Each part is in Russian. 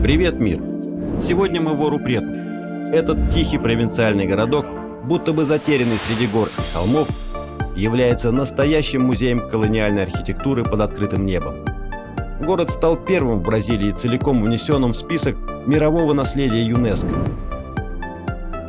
Привет, мир! Сегодня мы в Ору-Прету. Этот тихий провинциальный городок, будто бы затерянный среди гор и холмов, является настоящим музеем колониальной архитектуры под открытым небом. Город стал первым в Бразилии, целиком внесенным в список мирового наследия ЮНЕСКО.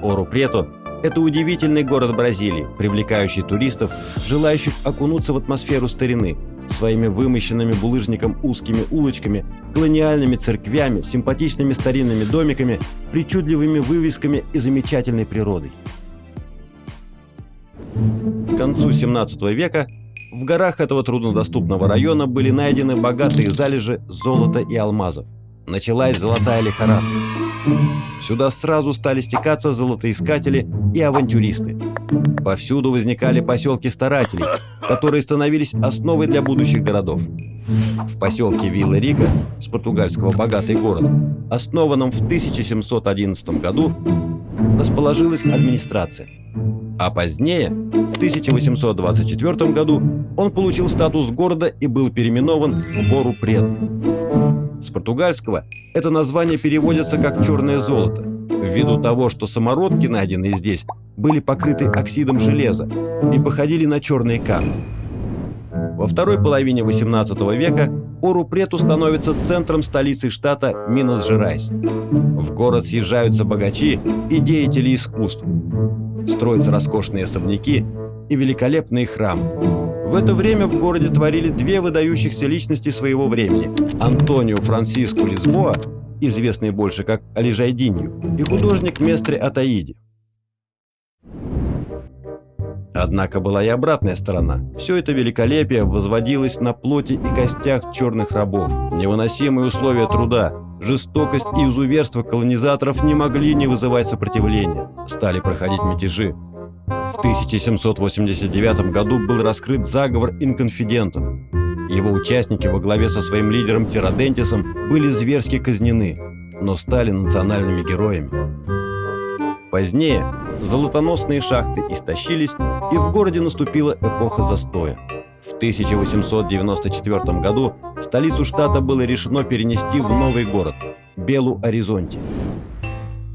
Ору-Прету – это удивительный город Бразилии, привлекающий туристов, желающих окунуться в атмосферу старины, своими вымощенными булыжником узкими улочками, колониальными церквями, симпатичными старинными домиками, причудливыми вывесками и замечательной природой. К концу 17 века в горах этого труднодоступного района были найдены богатые залежи золота и алмазов. Началась золотая лихорадка. Сюда сразу стали стекаться золотоискатели и авантюристы. Повсюду возникали поселки старателей, которые становились основой для будущих городов. В поселке Вила-Рига, с португальского «богатый город», основанном в 1711 году, расположилась администрация. А позднее, в 1824 году, он получил статус города и был переименован в Ору-Прету. С португальского это название переводится как «черное золото», ввиду того, что самородки, найденные здесь, были покрыты оксидом железа и походили на черные камни. Во второй половине XVIII века Ору-Прету становится центром столицы штата Минас-Жерайс. В город съезжаются богачи и деятели искусства. Строятся роскошные особняки и великолепные храмы. В это время в городе творили две выдающихся личности своего времени – Антонио Франсиску Лисбоа, известный больше как Алижайдинью, и художник Местре Атаиди. Однако была и обратная сторона. Все это великолепие возводилось на плоти и костях черных рабов. Невыносимые условия труда, жестокость и изуверство колонизаторов не могли не вызывать сопротивления. Стали проходить мятежи. В 1789 году был раскрыт заговор инконфидентов. Его участники во главе со своим лидером Тирадентисом были зверски казнены, но стали национальными героями. Позднее золотоносные шахты истощились, и в городе наступила эпоха застоя. В 1894 году столицу штата было решено перенести в новый город – Белу-Оризонти.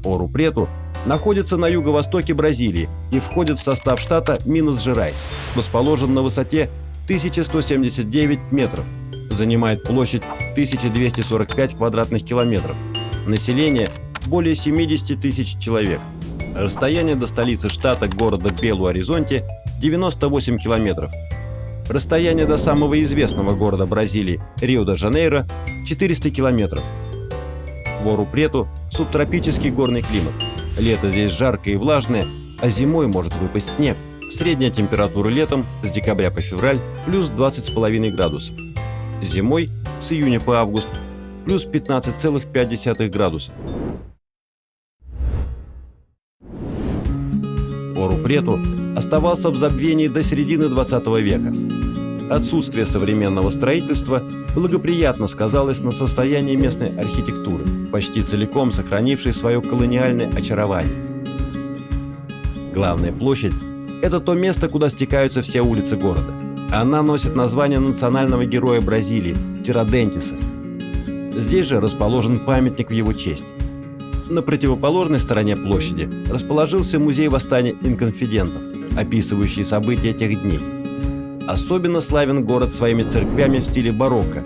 Ору-Прету находится на юго-востоке Бразилии и входит в состав штата Минас-Жерайс. Расположен на высоте 1179 метров, занимает площадь 1245 квадратных километров, население более 70 тысяч человек. Расстояние до столицы штата города Белу-Оризонти 98 километров. Расстояние до самого известного города Бразилии Рио-де-Жанейро 400 километров. В Ору-Прету субтропический горный климат. Лето здесь жаркое и влажное, а зимой может выпасть снег. Средняя температура летом с декабря по февраль плюс 20,5 градусов. Зимой с июня по август плюс 15,5 градусов. Ору-Прету оставался в забвении до середины 20 века. Отсутствие современного строительства благоприятно сказалось на состоянии местной архитектуры, почти целиком сохранившей свое колониальное очарование. Главная площадь – это то место, куда стекаются все улицы города. Она носит название национального героя Бразилии – Тирадентиса. Здесь же расположен памятник в его честь. На противоположной стороне площади расположился музей восстания инконфидентов, описывающий события тех дней. Особенно славен город своими церквями в стиле барокко.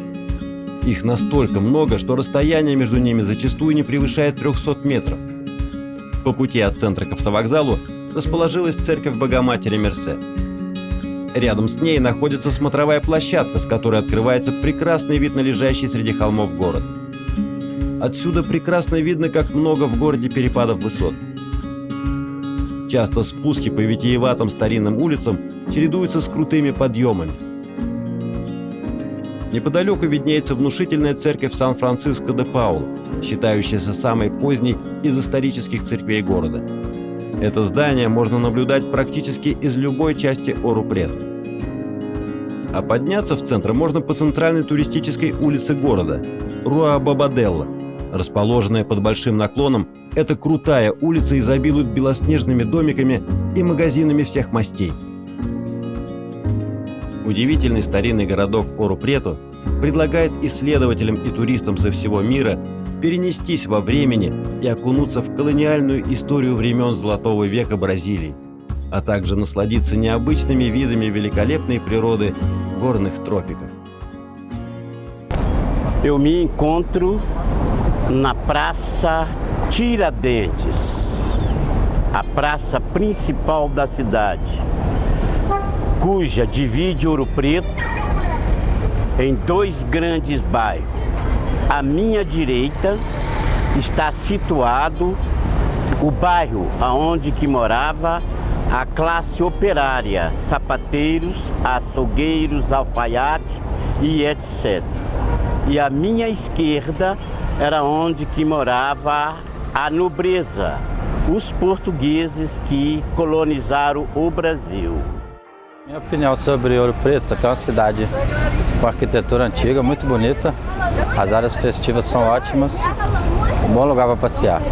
Их настолько много, что расстояние между ними зачастую не превышает 300 метров. По пути от центра к автовокзалу расположилась церковь Богоматери Мерсе. Рядом с ней находится смотровая площадка, с которой открывается прекрасный вид на лежащий среди холмов город. Отсюда прекрасно видно, как много в городе перепадов высот. Часто спуски по витиеватым старинным улицам чередуются с крутыми подъемами. Неподалеку виднеется внушительная церковь Сан-Франциско-де-Паулу, считающаяся самой поздней из исторических церквей города. Это здание можно наблюдать практически из любой части Ору-Прету. А подняться в центр можно по центральной туристической улице города – Руа-Бабаделла. Расположенная под большим наклоном, эта крутая улица изобилует белоснежными домиками и магазинами всех мастей. Удивительный старинный городок Ору-Прету предлагает исследователям и туристам со всего мира перенестись во времени и окунуться в колониальную историю времен Золотого века Бразилии, а также насладиться необычными видами великолепной природы горных тропиков. Eu me encontro na Praça Tiradentes, a praça principal da cidade, cuja divide Ouro Preto em dois grandes bairros. À minha direita está situado o bairro onde que morava a classe operária, sapateiros, açougueiros, alfaiate e etc. E à minha esquerda era onde que morava a nobreza, os portugueses que colonizaram o Brasil. Minha opinião sobre Ouro Preto é que é uma cidade com arquitetura antiga, muito bonita, as áreas festivas são ótimas, um bom lugar para passear.